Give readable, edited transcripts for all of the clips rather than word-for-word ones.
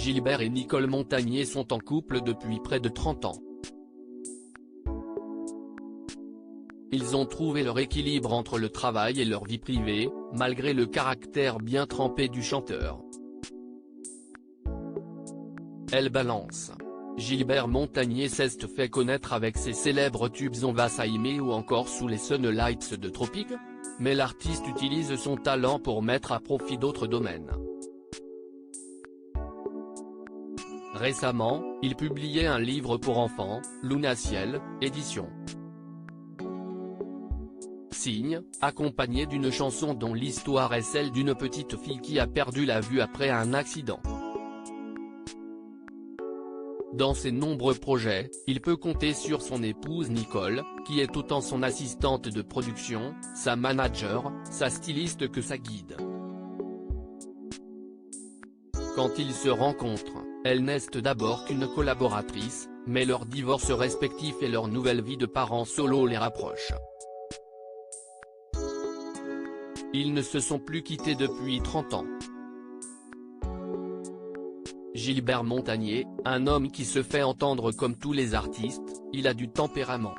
Gilbert et Nicole Montagné sont en couple depuis près de 30 ans. Ils ont trouvé leur équilibre entre le travail et leur vie privée, malgré le caractère bien trempé du chanteur. Elle balance. Gilbert Montagné s'est fait connaître avec ses célèbres tubes On va s'aimer ou encore Sous les Sunlights de Tropique, mais l'artiste utilise son talent pour mettre à profit d'autres domaines. Récemment, il publiait un livre pour enfants, Luna Ciel, édition Signe, accompagné d'une chanson dont l'histoire est celle d'une petite fille qui a perdu la vue après un accident. Dans ses nombreux projets, il peut compter sur son épouse Nicole, qui est autant son assistante de production, sa manager, sa styliste que sa guide. Quand ils se rencontrent, elle n'est d'abord qu'une collaboratrice, mais leur divorce respectif et leur nouvelle vie de parents solo les rapprochent. Ils ne se sont plus quittés depuis 30 ans. Gilbert Montagné, un homme qui se fait entendre comme tous les artistes, il a du tempérament.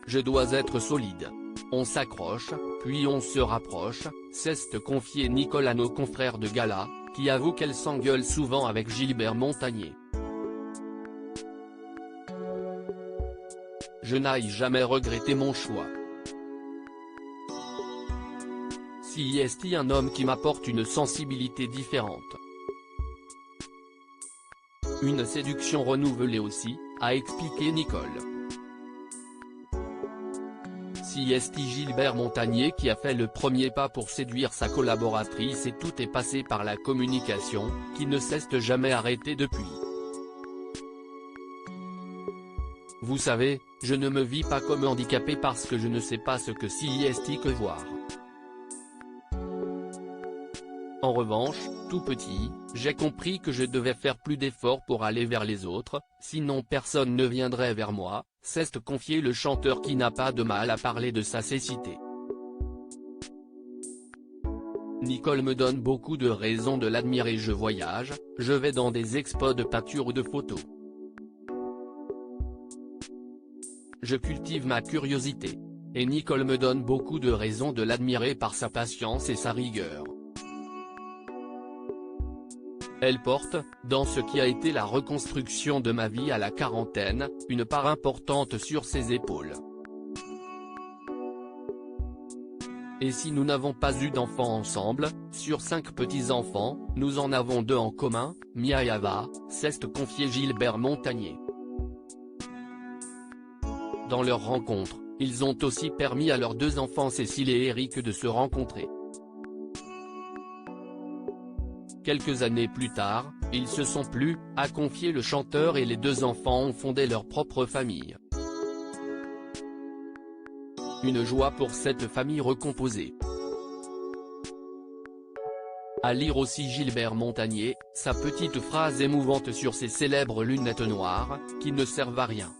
Je dois être solide. On s'accroche, puis on se rapproche, s'est confié Nicole à nos confrères de gala, qui avouent qu'elle s'engueule souvent avec Gilbert Montagné. Je n'ai jamais regretté mon choix. Si est un homme qui m'apporte une sensibilité différente. Une séduction renouvelée aussi, a expliqué Nicole. Si est Gilbert Montagné qui a fait le premier pas pour séduire sa collaboratrice et tout est passé par la communication, qui ne s'est jamais arrêtée depuis. Vous savez, je ne me vis pas comme handicapé parce que je ne sais pas ce que si est que voir. En revanche, tout petit, j'ai compris que je devais faire plus d'efforts pour aller vers les autres, sinon personne ne viendrait vers moi, s'est confié le chanteur qui n'a pas de mal à parler de sa cécité. Nicole me donne beaucoup de raisons de l'admirer. Je voyage, je vais dans des expos de peinture ou de photos. Je cultive ma curiosité. Et Nicole me donne beaucoup de raisons de l'admirer par sa patience et sa rigueur. Elle porte, dans ce qui a été la reconstruction de ma vie à la quarantaine, une part importante sur ses épaules. Et si nous n'avons pas eu d'enfants ensemble, sur 5 petits-enfants, nous en avons 2 en commun, Mia et Ava, s'est confié Gilbert Montagné. Dans leur rencontre, ils ont aussi permis à leurs 2 enfants Cécile et Eric de se rencontrer. Quelques années plus tard, ils se sont plu, a confié le chanteur et les 2 enfants ont fondé leur propre famille. Une joie pour cette famille recomposée. À lire aussi Gilbert Montagné, sa petite phrase émouvante sur ses célèbres lunettes noires, qui ne servent à rien.